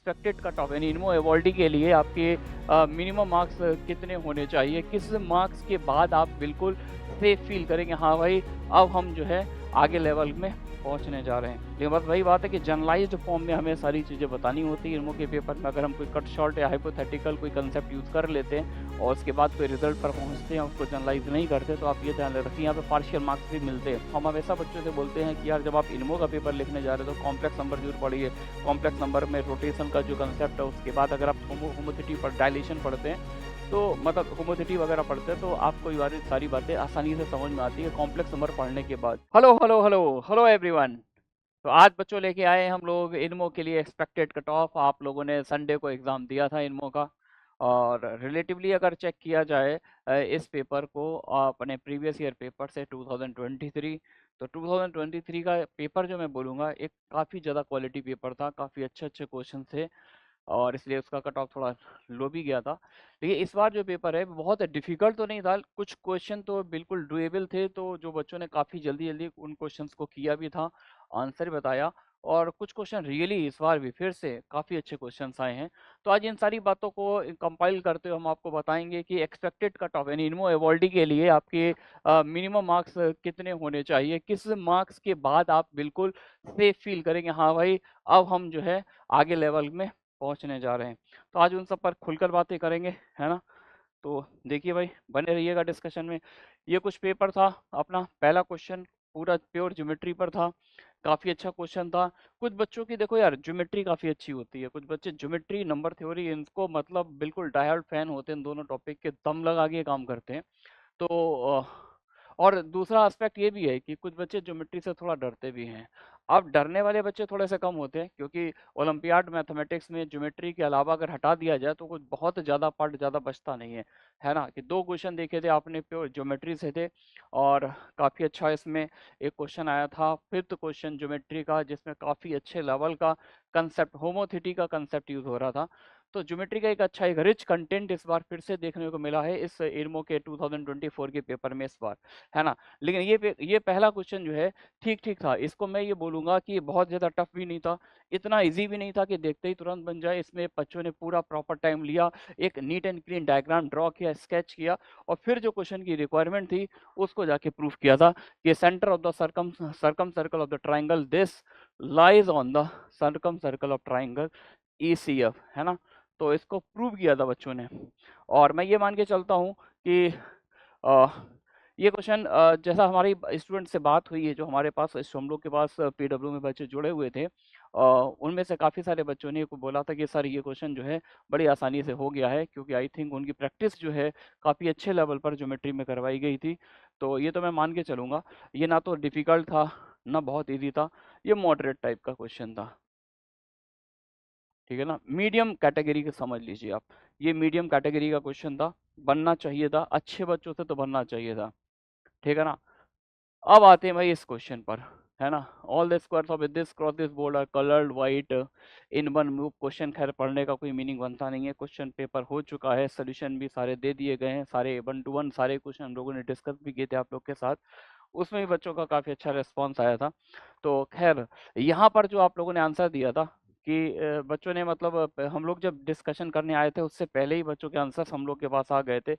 Expected cut off यानी इनमो एवॉल्डी के लिए आपके मिनिमम मार्क्स कितने होने चाहिए, किस मार्क्स के बाद आप बिल्कुल सेफ फील करेंगे, हाँ भाई अब हम जो है आगे लेवल में पहुंचने जा रहे हैं। लेकिन बस वही बात है कि जनरलाइज्ड फॉर्म में हमें सारी चीज़ें बतानी होती है। इनमो के पेपर में अगर हम कोई कट शॉर्ट या हाइपोथेटिकल कोई कंसेप्ट यूज़ कर लेते हैं और उसके बाद कोई रिजल्ट पर पहुंचते हैं, उसको जनरलाइज नहीं करते, तो आप ये ध्यान रखिए यहाँ पे पार्शियल मार्क्स भी मिलते हैं। हम हमेशा बच्चों से बोलते हैं कि यार जब आप इनमो का पेपर लिखने जा रहे हो तो कॉम्प्लेक्स नंबर जरूर पढ़िए। कॉम्प्लेक्स नंबर में रोटेशन का जो कंसेप्ट है, उसके बाद अगर आप होमोसिटी पर डायलेशन पढ़ते हैं तो मतलब होमोसिटी वगैरह पढ़ते हैं तो आपको ये सारी बातें आसानी से समझ में आती है कॉम्प्लेक्स नंबर पढ़ने के बाद। Hello hello hello hello everyone. तो आज बच्चों लेके आए हम लोग इनमो के लिए एक्सपेक्टेड कट ऑफ। आप लोगों ने संडे को एग्ज़ाम दिया था इनमो का, और रिलेटिवली अगर चेक किया जाए इस पेपर को अपने प्रीवियस ईयर पेपर से 2023, तो 2023 का पेपर जो मैं बोलूँगा एक काफ़ी ज़्यादा क्वालिटी पेपर था, काफ़ी अच्छे अच्छे क्वेश्चन थे और इसलिए उसका कट ऑफ थोड़ा लो भी गया था। लेकिन इस बार जो पेपर है बहुत डिफिकल्ट तो नहीं था, कुछ क्वेश्चन तो बिल्कुल डुएबल थे, तो जो बच्चों ने काफ़ी जल्दी जल्दी उन क्वेश्चंस को किया भी था, आंसर बताया, और कुछ क्वेश्चन रियली इस बार भी फिर से काफ़ी अच्छे क्वेश्चंस आए हैं। तो आज इन सारी बातों को कंपाइल करते हुए हम आपको बताएंगे कि एक्सपेक्टेड कट ऑफ यानी इनमो एवॉल्डी के लिए आपके मिनिमम मार्क्स कितने होने चाहिए, किस मार्क्स के बाद आप बिल्कुल सेफ फील करेंगे, हाँ भाई अब हम जो है आगे लेवल में पहुंचने जा रहे हैं। तो आज उन सब पर खुलकर बातें करेंगे, है ना। तो देखिए भाई, बने रहिएगा डिस्कशन में। ये कुछ पेपर था अपना, पहला क्वेश्चन पूरा प्योर ज्योमेट्री पर था, काफ़ी अच्छा क्वेश्चन था। कुछ बच्चों की देखो यार ज्योमेट्री काफ़ी अच्छी होती है, कुछ बच्चे ज्योमेट्री नंबर थ्योरी इनको मतलब बिल्कुल डायहार्ड फैन होते हैं, इन दोनों टॉपिक के दम लगा के काम करते हैं। तो और दूसरा एस्पेक्ट ये भी है कि कुछ बच्चे ज्योमेट्री से थोड़ा डरते भी हैं। अब डरने वाले बच्चे थोड़े से कम होते हैं, क्योंकि ओलंपियाड मैथमेटिक्स में ज्योमेट्री के अलावा अगर हटा दिया जाए तो कुछ बहुत ज़्यादा पार्ट ज़्यादा बचता नहीं है ना। कि दो क्वेश्चन देखे थे आपने प्योर ज्योमेट्री से थे, और काफ़ी अच्छा इसमें एक क्वेश्चन आया था फिफ्थ क्वेश्चन ज्योमेट्री का, जिसमें काफ़ी अच्छे लेवल का कंसेप्ट होमोथिटी का कंसेप्ट यूज़ हो रहा था। तो ज्योमेट्री का एक अच्छा एक रिच कंटेंट इस बार फिर से देखने को मिला है इस इरमो के 2024 के पेपर में इस बार, है ना। लेकिन ये पहला क्वेश्चन जो है ठीक ठीक था, इसको मैं ये बोलूंगा कि बहुत ज़्यादा टफ भी नहीं था, इतना इजी भी नहीं था कि देखते ही तुरंत बन जाए। इसमें बच्चों ने पूरा प्रॉपर टाइम लिया, एक neat and clean diagram draw किया, स्केच किया, और फिर जो क्वेश्चन की रिक्वायरमेंट थी उसको जाके प्रूफ किया था कि centre of the circum circle of the triangle this lies on the circum circle of triangle ECF, है ना। तो इसको प्रूव किया था बच्चों ने, और मैं ये मान के चलता हूँ कि अ, ये क्वेश्चन जैसा हमारी स्टूडेंट से बात हुई है, जो हमारे पास हम लोग के पास PW में बच्चे जुड़े हुए थे, उनमें से काफ़ी सारे बच्चों ने बोला था कि सर ये क्वेश्चन जो है बड़ी आसानी से हो गया है, क्योंकि आई थिंक उनकी प्रैक्टिस जो है काफ़ी अच्छे लेवल पर ज्योमेट्री में करवाई गई थी। तो ये तो मैं मान के चलूँगा, ये ना तो डिफ़िकल्ट था ना बहुत ईजी था, ये मॉडरेट टाइप का क्वेश्चन था, ठीक है ना। मीडियम कैटेगरी का समझ लीजिए आप, ये मीडियम कैटेगरी का क्वेश्चन था, बनना चाहिए था, अच्छे बच्चों से तो बनना चाहिए था, ठीक है ना। अब आते हैं भाई इस क्वेश्चन पर, है ना। All the squares of this cross this board are coloured white in one move. Question खैर पढ़ने का कोई मीनिंग बनता नहीं है, क्वेश्चन पेपर हो चुका है, सोल्यूशन भी सारे दे दिए गए हैं, सारे 1 to 1 सारे क्वेश्चन हम लोगों ने डिस्कस भी किए थे आप लोग के साथ, उसमें भी बच्चों का काफ़ी अच्छा रिस्पॉन्स आया था। तो खैर यहाँ पर जो आप लोगों ने आंसर दिया था कि बच्चों ने मतलब हम लोग जब डिस्कशन करने आए थे उससे पहले ही बच्चों के आंसर्स हम लोग के पास आ गए थे,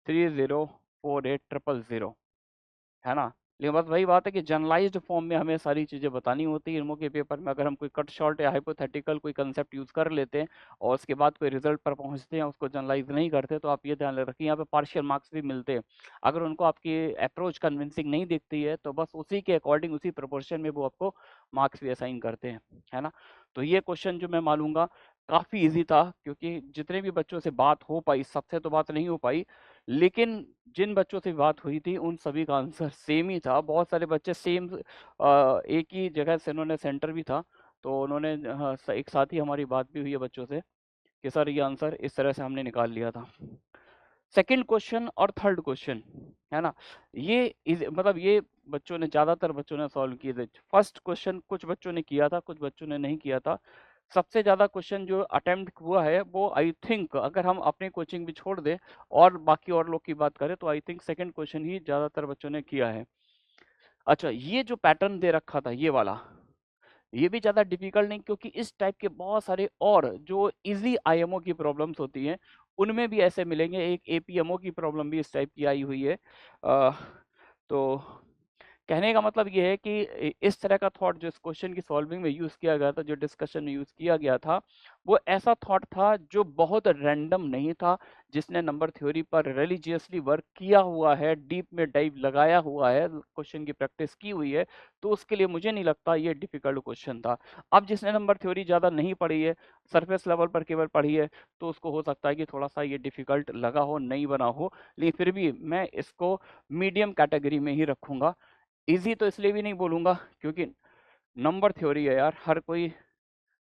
304800, है ना। लेकिन बस वही बात है कि जनरलाइज्ड फॉर्म में हमें सारी चीज़ें बतानी होती है। इनमो के पेपर में अगर हम कोई कट शॉर्ट या हाइपोथेटिकल कोई कंसेप्ट यूज़ कर लेते हैं और उसके बाद कोई रिजल्ट पर पहुंचते हैं, उसको जनरलाइज नहीं करते, तो आप ये ध्यान रखिए यहाँ पे पार्शियल मार्क्स भी मिलते हैं। अगर उनको आपकी अप्रोच कन्विंसिंग नहीं दिखती है तो बस उसी के अकॉर्डिंग उसी प्रोपोर्शन में वो आपको मार्क्स भी असाइन करते हैं, है ना। तो ये क्वेश्चन जो मैं मानूंगा काफ़ी ईजी था, क्योंकि जितने भी बच्चों से बात हो पाई, सबसे तो बात नहीं हो पाई, लेकिन जिन बच्चों से बात हुई थी उन सभी का आंसर सेम ही था। बहुत सारे बच्चे सेम एक ही जगह से उन्होंने सेंटर भी था, तो उन्होंने हाँ, एक साथ ही हमारी बात भी हुई है बच्चों से कि सर ये आंसर इस तरह से हमने निकाल लिया था। सेकंड क्वेश्चन और थर्ड क्वेश्चन, है ना, ये मतलब ये बच्चों ने ज़्यादातर बच्चों ने सॉल्व किए थे। फर्स्ट क्वेश्चन कुछ बच्चों ने किया था, कुछ बच्चों ने नहीं किया था। सबसे ज़्यादा क्वेश्चन जो अटेम्प्ट हुआ है वो आई थिंक, अगर हम अपनी कोचिंग भी छोड़ दें और बाकी और लोग की बात करें, तो आई थिंक सेकंड क्वेश्चन ही ज़्यादातर बच्चों ने किया है। अच्छा, ये जो पैटर्न दे रखा था ये वाला, ये भी ज़्यादा डिफ़िकल्ट नहीं, क्योंकि इस टाइप के बहुत सारे और जो ईज़ी आईएमओ की प्रॉब्लम्स होती हैं, उनमें भी ऐसे मिलेंगे। एक एपीएमओ की प्रॉब्लम भी इस टाइप की आई हुई है। तो कहने का मतलब ये है कि इस तरह का थॉट जो इस क्वेश्चन की सॉल्विंग में यूज़ किया गया था, जो डिस्कशन में यूज़ किया गया था, वो ऐसा थॉट था जो बहुत रैंडम नहीं था, जिसने नंबर थ्योरी पर रिलीजियसली वर्क किया हुआ है, डीप में डाइव लगाया हुआ है, क्वेश्चन की प्रैक्टिस की हुई है, तो उसके लिए मुझे नहीं लगता ये डिफ़िकल्ट क्वेश्चन था। अब जिसने नंबर थ्योरी ज़्यादा नहीं पढ़ी है, सरफेस लेवल पर केवल पढ़ी है, तो उसको हो सकता है कि थोड़ा-सा ये डिफ़िकल्ट लगा हो, नहीं बना हो, लेकिन फिर भी मैं इसको मीडियम कैटेगरी में ही रखूँगा। ईज़ी तो इसलिए भी नहीं बोलूँगा क्योंकि नंबर थ्योरी है यार, हर कोई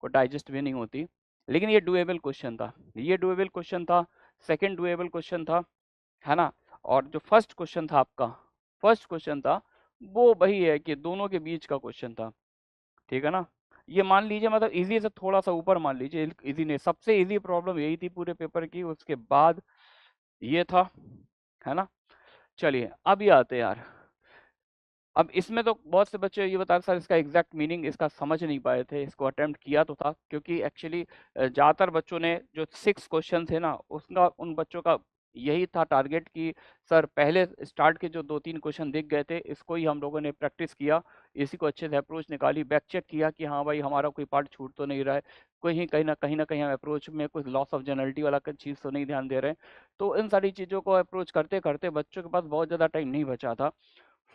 को डाइजेस्ट भी नहीं होती। लेकिन ये डूएबल क्वेश्चन था, ये डूएबल क्वेश्चन था, सेकंड डूएबल क्वेश्चन था, है ना? और जो फर्स्ट क्वेश्चन था आपका, फर्स्ट क्वेश्चन था, वो वही है कि दोनों के बीच का क्वेश्चन था, ठीक है ना? ये मान लीजिए मतलब ईज़ी से थोड़ा-सा ऊपर मान लीजिए, ईज़ी नहीं, सबसे ईज़ी प्रॉब्लम यही थी पूरे पेपर की, उसके बाद ये था, है ना? चलिए, अब ये आते हैं यार, अब इसमें तो बहुत से बच्चे ये बता रहे सर इसका एग्जैक्ट मीनिंग इसका समझ नहीं पाए थे, इसको अटेम्प्ट किया तो था, क्योंकि एक्चुअली ज़्यादातर बच्चों ने जो 6 क्वेश्चन थे ना, उसका उन बच्चों का यही था टारगेट कि सर पहले स्टार्ट के जो 2-3 क्वेश्चन दिख गए थे, इसको ही हम लोगों ने प्रैक्टिस किया, इसी को अच्छे से अप्रोच निकाली, बैक चेक किया कि हाँ भाई हमारा कोई पार्ट छूट तो नहीं रहा है, कोई कहीं ना कहीं हम अप्रोच में कुछ लॉस ऑफ जनरलिटी वाला चीज़ तो नहीं ध्यान दे रहे हैं। तो इन सारी चीज़ों को अप्रोच करते करते बच्चों के पास बहुत ज़्यादा टाइम नहीं बचा था।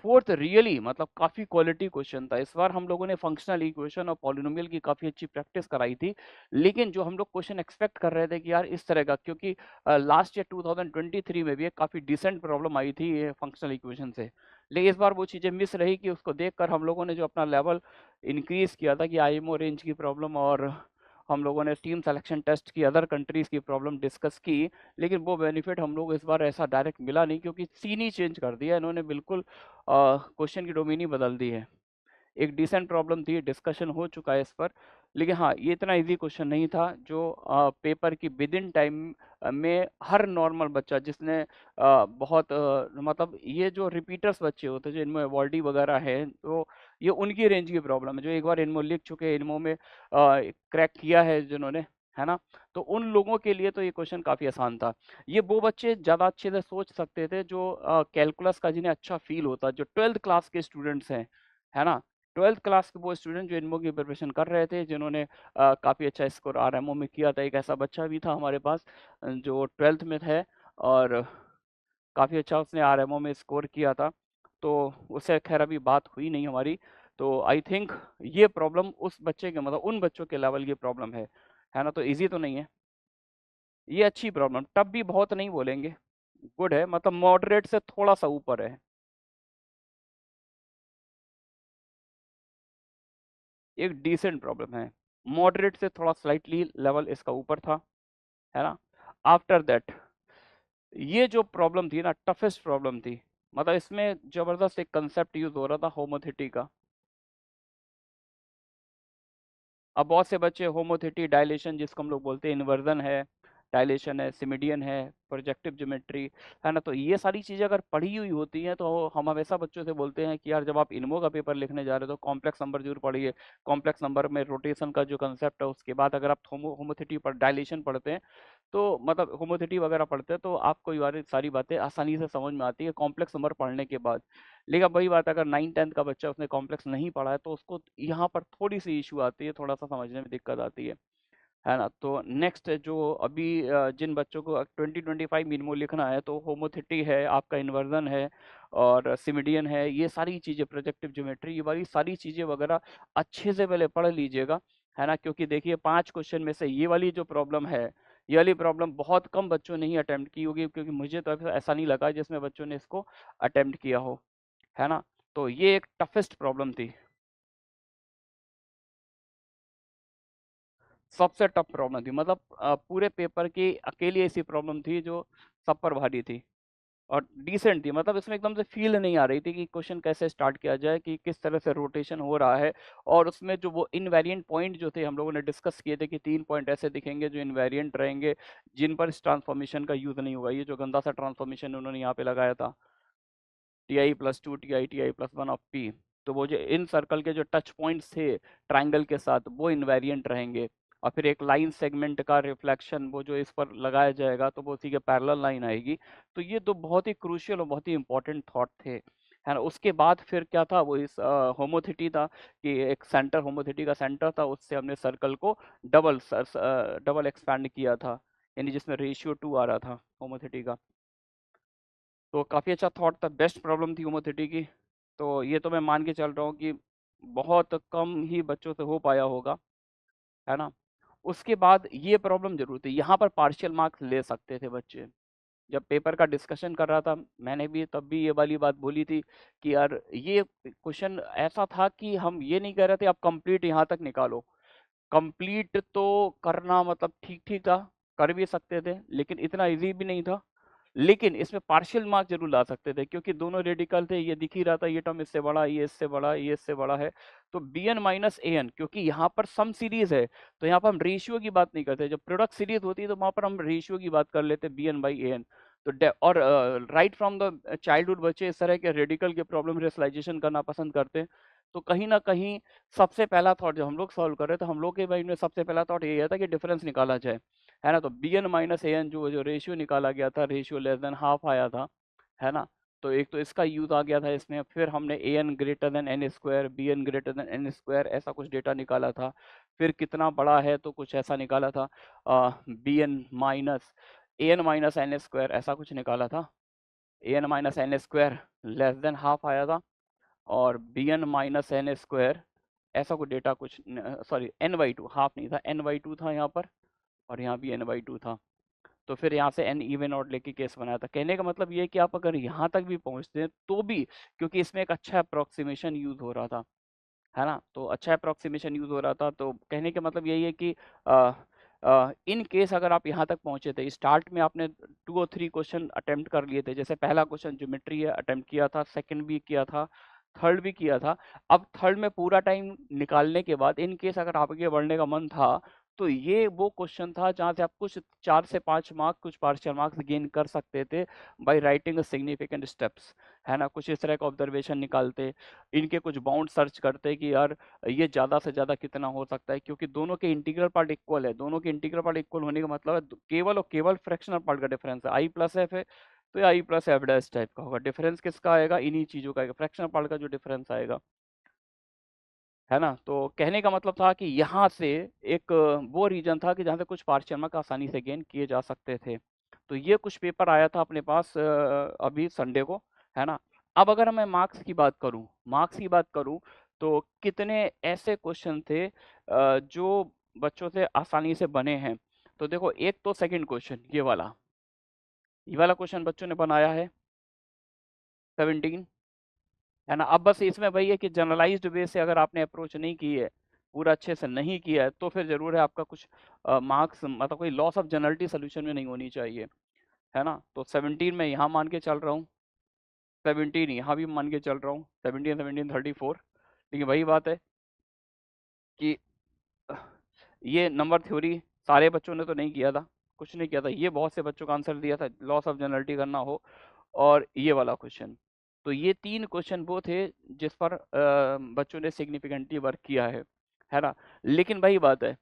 फोर्थ रियली मतलब काफी क्वालिटी क्वेश्चन था। इस बार हम लोगों ने फंक्शनल इक्वेशन और पॉलिनोमियल की काफी अच्छी प्रैक्टिस कराई थी, लेकिन जो हम लोग क्वेश्चन एक्सपेक्ट कर रहे थे कि यार इस तरह का, क्योंकि लास्ट ईयर 2023 में भी एक काफी डिसेंट प्रॉब्लम आई थी ये फंक्शनल इक्वेशन से, लेकिन इस बार वो चीजें मिस रही कि उसको देखकर हम लोगों ने जो अपना लेवल इंक्रीज किया था कि आईएमओ रेंज की प्रॉब्लम, और हम लोगों ने टीम सिलेक्शन टेस्ट की अदर कंट्रीज की प्रॉब्लम डिस्कस की, लेकिन वो बेनिफिट हम लोग इस बार ऐसा डायरेक्ट मिला नहीं, क्योंकि सीन ही चेंज कर दिया इन्होंने, बिल्कुल क्वेश्चन की डोमेन ही बदल दी है। एक डिसेंट प्रॉब्लम थी, डिस्कशन हो चुका है इस पर, लेकिन हाँ ये इतना इजी क्वेश्चन नहीं था जो पेपर की विद इन टाइम में हर नॉर्मल बच्चा जिसने बहुत मतलब ये जो रिपीटर्स बच्चे होते हैं जो इनमें वॉल्डी वगैरह है, तो ये उनकी रेंज की प्रॉब्लम है, जो एक बार इनमो लिख चुके हैं, इनमो में क्रैक किया है जिन्होंने, है ना? तो उन लोगों के लिए तो ये क्वेश्चन काफ़ी आसान था। ये वो बच्चे ज़्यादा अच्छे से सोच सकते थे जो कैलकुलस का जिन्हें अच्छा फील होता, जो 12th क्लास के स्टूडेंट्स हैं, है ना? 12th क्लास के वो स्टूडेंट जो इनमो की प्रिपरेशन कर रहे थे, जिन्होंने काफ़ी अच्छा स्कोर आरएमओ में किया था। एक ऐसा बच्चा भी था हमारे पास जो 12th में है, और काफ़ी अच्छा उसने आरएमओ में स्कोर किया था। तो उससे खैर अभी बात हुई नहीं हमारी। तो आई थिंक ये प्रॉब्लम उस बच्चे के मतलब उन बच्चों के लेवल की प्रॉब्लम है ना? तो ईज़ी तो नहीं है। ये अच्छी प्रॉब्लम, टफ भी बहुत नहीं बोलेंगे, गुड है, मतलब मॉडरेट से थोड़ा-सा ऊपर है। एक डिसेंट प्रॉब्लम है। मॉडरेट से थोड़ा स्लाइटली लेवल इसका ऊपर था, है ना? आफ्टर दैट ये जो प्रॉब्लम थी ना, टफेस्ट प्रॉब्लम थी। मतलब इसमें ज़बरदस्त एक कांसेप्ट यूज़ हो रहा था होमोथिटी का। अब बहुत से बच्चे होमोथिटी, डायलेशन जिसको हम लोग बोलते हैं, इन्वर्जन है, डायलेशन है, सिमिडियन है, प्रोजेक्टिव ज्योमेट्री, है ना? तो ये सारी चीज़ें अगर पढ़ी हुई होती हैं तो हम हमेशा बच्चों से बोलते हैं कि यार जब आप इनमो का पेपर लिखने जा रहे हो तो कॉम्प्लेक्स नंबर जरूर पढ़िए। कॉम्प्लेक्स नंबर में रोटेशन का जो कंसेप्ट है, उसके बाद अगर आप होमोथिटी पर डायलेशन पढ़ते हैं, तो मतलब होमोथिटी वगैरह पढ़ते हैं तो आपको ये सारी बातें आसानी से समझ में आती है कॉम्प्लेक्स नंबर पढ़ने के बाद। लेकिन अब वही बात है, अगर 9-10 का बच्चा उसने कॉम्प्लेक्स नहीं पढ़ा है तो उसको यहाँ पर थोड़ी-सी इश्यू आती है, थोड़ा-सा समझने में दिक्कत आती है ना? तो नेक्स्ट जो अभी जिन बच्चों को 2025 मिनिमो लिखना है, तो होमोथिटी है, आपका इन्वर्जन है और सिमिडियन है, ये सारी चीज़ें, प्रोजेक्टिव ज्योमेट्री, ये वाली सारी चीज़ें वगैरह अच्छे से पहले पढ़ लीजिएगा, है ना? क्योंकि देखिए 5 क्वेश्चन में से ये वाली जो प्रॉब्लम है, ये वाली प्रॉब्लम बहुत कम बच्चों ने ही अटेम्प्ट की होगी, क्योंकि मुझे तो ऐसा नहीं लगा जिसमें बच्चों ने इसको अटेम्प्ट किया हो। है ना? तो ये एक टफेस्ट प्रॉब्लम थी। सबसे टफ प्रॉब्लम थी, मतलब पूरे पेपर की अकेली ऐसी प्रॉब्लम थी जो सब पर भारी थी और डिसेंट थी। मतलब इसमें एकदम से फील नहीं आ रही थी कि क्वेश्चन कैसे स्टार्ट किया जाए, कि किस तरह से रोटेशन हो रहा है, और उसमें जो वो इनवेरिएंट पॉइंट जो थे हम लोगों ने डिस्कस किए थे कि 3 पॉइंट ऐसे दिखेंगे जो इनवेरिएंट रहेंगे, जिन पर इस ट्रांसफॉर्मेशन का यूज़ नहीं होगा। ये जो गंदा सा ट्रांसफॉर्मेशन उन्होंने यहाँ पे लगाया था, ti + 2 ti ti + 1 of p। तो वो जो इन सर्कल के जो टच पॉइंट्स थे ट्राइंगल के साथ वो इनवेरिएंट रहेंगे, और फिर एक लाइन सेगमेंट का रिफ्लेक्शन वो जो इस पर लगाया जाएगा तो वो उसी के पैरेलल लाइन आएगी। तो ये तो बहुत ही क्रूशियल और बहुत ही इंपॉर्टेंट थॉट थे, है ना। उसके बाद फिर क्या था, वो इस होमोथिटी था कि एक सेंटर, होमोथिटी का सेंटर था, उससे हमने सर्कल को डबल एक्सपैंड किया था, यानी जिसमें रेशियो 2 आ रहा था होमोथिटी का। तो काफ़ी अच्छा थॉट था, बेस्ट प्रॉब्लम थी होमोथिटी की। तो ये तो मैं मान के चल रहा हूँ कि बहुत कम ही बच्चों से हो पाया होगा, है ना। उसके बाद ये प्रॉब्लम जरूर थी, यहाँ पर पार्शियल मार्क्स ले सकते थे बच्चे। जब पेपर का डिस्कशन कर रहा था मैंने भी तब भी ये वाली बात बोली थी कि यार ये क्वेश्चन ऐसा था कि हम ये नहीं कह रहे थे आप कंप्लीट यहाँ तक निकालो, कंप्लीट तो करना मतलब ठीक ठीक था, कर भी सकते थे, लेकिन इतना इजी भी नहीं था। लेकिन इसमें पार्शियल मार्क जरूर ला सकते थे क्योंकि दोनों रेडिकल थे, ये दिख ही रहा था ये टर्म इससे बड़ा, ये इससे बड़ा, ये इससे बड़ा है। तो B N minus A N, क्योंकि यहाँ पर सम सीरीज है तो यहाँ पर हम रेशियो की बात नहीं करते, जब प्रोडक्ट सीरीज होती है तो वहां पर हम रेशियो की बात कर लेते B N by A N. तो और राइट फ्रॉम द चाइल्डहुड बच्चे इस तरह के रेडिकल के प्रॉब्लम रेशलाइजेशन करना पसंद करते हैं। तो कहीं ना कहीं सबसे पहला थॉट जब हम लोग सॉल्व कर रहे थे, हम लोग के माइंड में सबसे पहला थॉट ये था कि डिफरेंस निकाला जाए, है ना। तो B N minus A N जो जो रेशियो निकाला गया था, रेशियो लेस देन हाफ आया था, है ना। तो एक तो इसका यूज आ गया था इसमें, फिर हमने A N greater than N square, B N greater than N square, ऐसा कुछ डेटा निकाला था। फिर कितना बड़ा है तो कुछ ऐसा निकाला था, B N minus A N minus N square, ऐसा कुछ निकाला था। A N minus N square less than half आया था, और B N minus N square ऐसा कुछ डेटा कुछ, sorry N by two, half नहीं था, एन बाई टू था यहाँ पर, और यहाँ भी एन बाई टू था। तो फिर यहाँ से एन इवन आउट लेके केस बनाया था। कहने का मतलब ये है कि आप अगर यहाँ तक भी पहुँचते हैं तो भी, क्योंकि इसमें एक अच्छा अप्रोक्सीमेशन यूज हो रहा था, है ना, तो अच्छा अप्रोक्सीमेशन यूज हो रहा था, तो कहने का मतलब यही है कि इन केस अगर आप यहाँ तक पहुँचे थे, स्टार्ट में आपने 2 और 3 क्वेश्चन अटेम्प्ट कर लिए थे, जैसे पहला क्वेश्चन ज्योमेट्री है अटेम्प्ट किया था, सेकंड भी किया था, थर्ड भी किया था। अब थर्ड में पूरा टाइम निकालने के बाद इन केस अगर आगे बढ़ने का मन था, तो ये वो क्वेश्चन था जहाँ से आप कुछ 4 से 5 मार्क्स, कुछ पार्शियल मार्क्स गेन कर सकते थे बाय राइटिंग सिग्निफिकेंट स्टेप्स, है ना। कुछ इस तरह का ऑब्जर्वेशन निकालते, इनके कुछ बाउंड सर्च करते कि यार ये ज़्यादा से ज़्यादा कितना हो सकता है, क्योंकि दोनों के इंटीग्रल पार्ट इक्वल है, दोनों के इंटीग्रल पार्ट इक्वल होने का मतलब है केवल और केवल फ्रैक्शनल पार्ट का डिफरेंस है, आई प्लस एफ है तो ये आई प्लस एफ डैश टाइप का होगा, डिफरेंस किसका आएगा, इन्हीं चीज़ों का आएगा, फ्रैक्शनल पार्ट का जो डिफरेंस आएगा, है ना। तो कहने का मतलब था कि यहाँ से एक वो रीजन था कि जहाँ से कुछ पार्शियल मार्क आसानी से गेन किए जा सकते थे। तो ये कुछ पेपर आया था अपने पास अभी संडे को, है ना। अब अगर मैं मार्क्स की बात करूँ तो कितने ऐसे क्वेश्चन थे जो बच्चों से आसानी से बने हैं। तो देखो एक तो सेकंड क्वेश्चन ये वाला क्वेश्चन बच्चों ने बनाया है 17, है ना। अब बस इसमें वही है कि जनरलाइज्ड वे से अगर आपने अप्रोच नहीं की है, पूरा अच्छे से नहीं किया है, तो फिर ज़रूर है आपका कुछ मार्क्स मतलब कोई लॉस ऑफ जनरलिटी सोल्यूशन में नहीं होनी चाहिए, है ना। तो 17 में यहाँ मान के चल रहा हूँ, 17 यहाँ भी मान के चल रहा हूँ, 17 17 34। लेकिन वही बात है कि ये नंबर थ्योरी सारे बच्चों ने तो नहीं किया था, कुछ नहीं किया था, ये बहुत से बच्चों का आंसर दिया था लॉस ऑफ जनरलिटी करना हो, और ये वाला क्वेश्चन। तो ये 3 क्वेश्चन वो थे जिस पर बच्चों ने सिग्निफिकेंटली वर्क किया है ना। लेकिन वही बात है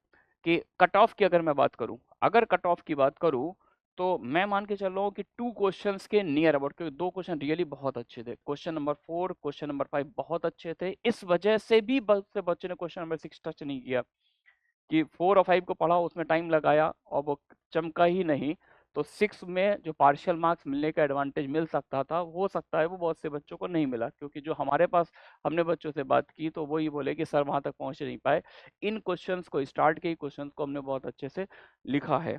कि कट ऑफ की अगर मैं बात करूं, अगर कट ऑफ की बात करूं तो मैं मान के चल रहा हूँ कि 2 क्वेश्चंस के नियर अबाउट, क्योंकि 2 क्वेश्चन रियली बहुत अच्छे थे, क्वेश्चन नंबर 4 क्वेश्चन नंबर 5 बहुत अच्छे थे, इस वजह से भी बहुत से बच्चों ने क्वेश्चन नंबर 6 टच नहीं किया कि 4 और 5 को पढ़ा उसमें टाइम लगाया और वो चमका ही नहीं। तो 6 में जो पार्शियल मार्क्स मिलने का एडवांटेज मिल सकता था, हो सकता है वो बहुत से बच्चों को नहीं मिला, क्योंकि जो हमारे पास हमने बच्चों से बात की तो वो ये बोले कि सर वहाँ तक पहुँच नहीं पाए, इन क्वेश्चंस को, स्टार्ट के ही क्वेश्चंस को हमने बहुत अच्छे से लिखा है,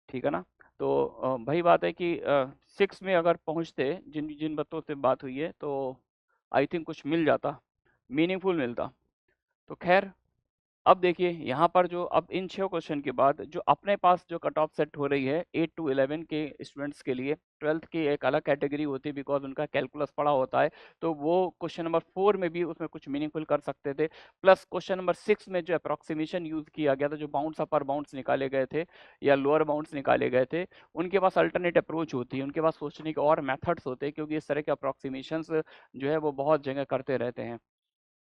ठीक है ना। तो वही बात है कि 6 में अगर पहुँचते, जिन जिन बच्चों से बात हुई है, तो आई थिंक कुछ मिल जाता, मीनिंगफुल मिलता। तो खैर अब देखिए यहाँ पर जो अब इन 6 क्वेश्चन के बाद जो अपने पास जो कट ऑफ सेट हो रही है 8 टू 11 के स्टूडेंट्स के लिए, 12th की एक अलग कैटेगरी होती है बिकॉज उनका कैलकुलस पढ़ा होता है, तो वो क्वेश्चन नंबर 4 में भी उसमें कुछ मीनिंगफुल कर सकते थे। प्लस क्वेश्चन नंबर 6 में जो अप्रोक्सीमेशन यूज किया गया था, जो बाउंड्स अपर बाउंड्स निकाले गए थे या लोअर बाउंड्स निकाले गए थे, उनके पास अल्टरनेट अप्रोच होती है, उनके पास सोचने के और मेथड्स होते हैं, क्योंकि इस तरह के अप्रोक्सीमेशन जो है वो बहुत जगह करते रहते हैं।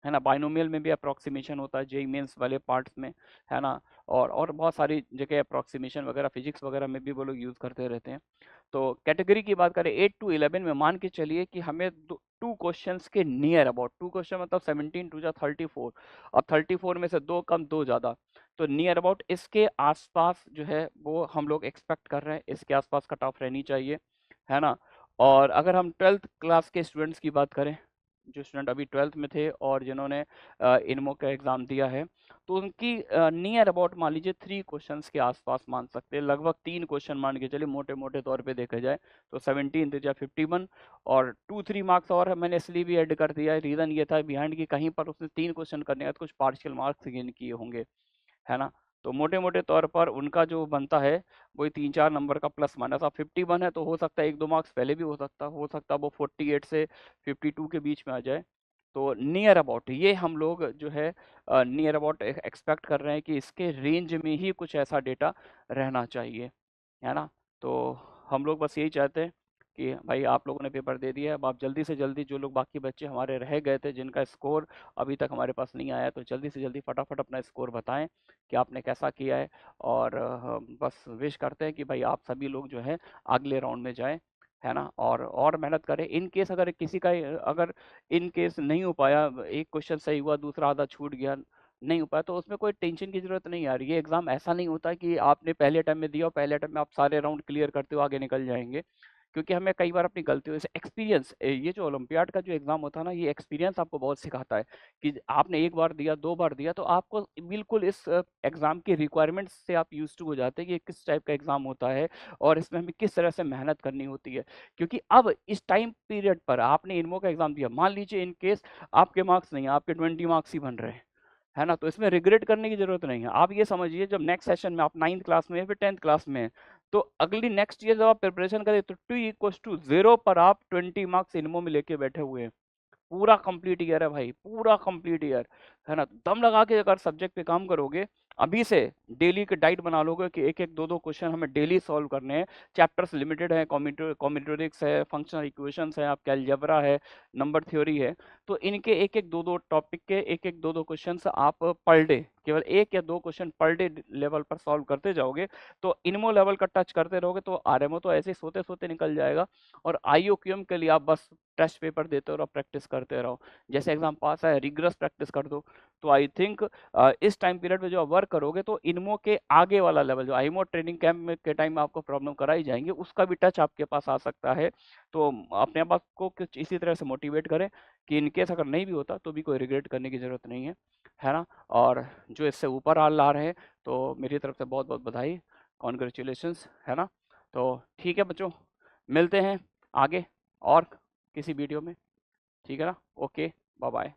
है ना। बाइनोमियल में भी अप्रोक्सीमेशन होता है जेईई मेंस वाले पार्ट्स में, है ना। और बहुत सारी जगह अप्रोक्सीमेशन वगैरह फिजिक्स वगैरह में भी वो लोग यूज़ करते रहते हैं। तो कैटेगरी की बात करें 8 टू 11 में, मान के चलिए कि हमें टू क्वेश्चंस के नियर अबाउट, टू क्वेश्चन मतलब 17 टू जा 34, अब 34 में से दो कम दो ज़्यादा, तो नियर अबाउट इसके आसपास जो है वो हम लोग एक्सपेक्ट कर रहे हैं, इसके आसपास कट ऑफ रहनी चाहिए, है ना। और अगर हम 12th क्लास के स्टूडेंट्स की बात करें, जो स्टूडेंट अभी 12th में थे और जिन्होंने इनमो का एग्ज़ाम दिया है, तो उनकी नियर अबाउट मान लीजिए 3 क्वेश्चंस के आसपास मान सकते हैं, लगभग 3 क्वेश्चन मान के चलिए मोटे-मोटे तौर पे देखा जाए, तो 17 या 51 और 2-3 मार्क्स और मैंने इसलिए भी ऐड कर दिया है, रीज़न ये था बिहाइंड कि कहीं पर उसने 3 क्वेश्चन करने के बाद कुछ पार्शियल मार्क्स गेन किए होंगे, है ना। तो मोटे-मोटे तौर पर उनका जो बनता है वही 3-4 नंबर का प्लस माइनस, अब 51 है तो हो सकता है 1-2 मार्क्स पहले भी हो सकता है वो 48 से 52 के बीच में आ जाए। तो नियर अबाउट ये हम लोग जो है नियर अबाउट एक्सपेक्ट कर रहे हैं कि इसके रेंज में ही कुछ ऐसा डेटा रहना चाहिए, है ना। तो हम लोग बस यही चाहते हैं कि भाई आप लोगों ने पेपर दे दिया है, अब आप जल्दी से जल्दी, जो लोग बाकी बच्चे हमारे रह गए थे जिनका स्कोर अभी तक हमारे पास नहीं आया, तो जल्दी से जल्दी फटाफट अपना स्कोर बताएं कि आपने कैसा किया है। और बस विश करते हैं कि भाई आप सभी लोग जो है अगले राउंड में जाएं, है ना। और मेहनत करें, इन केस अगर किसी का अगर इन केस नहीं हो पाया, एक क्वेश्चन सही हुआ दूसरा आधा छूट गया, नहीं हो पाया, तो उसमें कोई टेंशन की जरूरत नहीं आ रही है। ये एग्जाम ऐसा नहीं होता कि आपने पहले अटेम्प्ट में दिया और पहले अटेम्प्ट में आप सारे राउंड क्लियर करते हो आगे निकल जाएंगे, क्योंकि हमें कई बार अपनी गलतियों से एक्सपीरियंस, ये जो ओलंपियाड का जो एग्जाम होता है ना, ये एक्सपीरियंस आपको बहुत सिखाता है कि आपने एक बार दिया, दो बार दिया, तो आपको बिल्कुल इस एग्जाम की रिक्वायरमेंट्स से आप यूज टू हो जाते हैं कि ये किस टाइप का एग्जाम होता है और इसमें हमें किस तरह से मेहनत करनी होती है। क्योंकि अब इस टाइम पीरियड पर आपने इनमो का एग्जाम दिया, मान लीजिए इन केस आपके मार्क्स नहीं, आपके 20 मार्क्स ही बन रहे हैं, है ना, तो इसमें रिग्रेट करने की जरूरत नहीं है। आप ये समझिए जब नेक्स्ट सेशन में आप 9th क्लास में या फिर 10th क्लास में हैं, तो अगली नेक्स्ट ईयर जब आप प्रिपरेशन करें तो 2 = 0 पर आप 20 मार्क्स इनमो में लेके बैठे हुए हैं। पूरा कंप्लीट ईयर है भाई, पूरा कंप्लीट ईयर, है ना। दम लगा के अगर सब्जेक्ट पे काम करोगे, अभी से डेली की डाइट बना लोगे कि एक एक दो दो क्वेश्चन हमें डेली सॉल्व करने हैं। चैप्टर्स लिमिटेड है, कॉम्बिनेटोरिक्स है, फंक्शनल इक्वेशंस है, आपका अलजेब्रा है, नंबर थ्योरी है, तो इनके एक एक दो दो टॉपिक के एक एक दो दो क्वेश्चन आप पर डे, केवल एक या दो क्वेश्चन पर डे लेवल पर सॉल्व करते जाओगे, तो इनमो लेवल का टच करते रहोगे, तो आरएमओ तो ऐसे ही सोते सोते निकल जाएगा। और आईओक्यूएम के लिए आप बस टेस्ट पेपर देते रहो, प्रैक्टिस करते रहो, जैसे एग्जाम पास है रिग्रस प्रैक्टिस कर दो। तो आई थिंक इस टाइम पीरियड में जो आप वर्क करोगे, तो इनमो के आगे वाला लेवल जो आईमो ट्रेनिंग कैंप में के टाइम में आपको प्रॉब्लम कराई जाएंगे, उसका भी टच आपके पास आ सकता है। तो अपने आप को कुछ इसी तरह से मोटिवेट करें कि इनकेस अगर नहीं भी होता तो भी कोई रिग्रेट करने की जरूरत नहीं है ना। और जो इससे ऊपर आ ला रहे हैं, तो मेरी तरफ से बहुत बहुत बधाई, कॉन्ग्रेचुलेशंस, है ना। तो ठीक है बच्चों, मिलते हैं आगे और किसी वीडियो में, ठीक है ना। Okay, bye bye.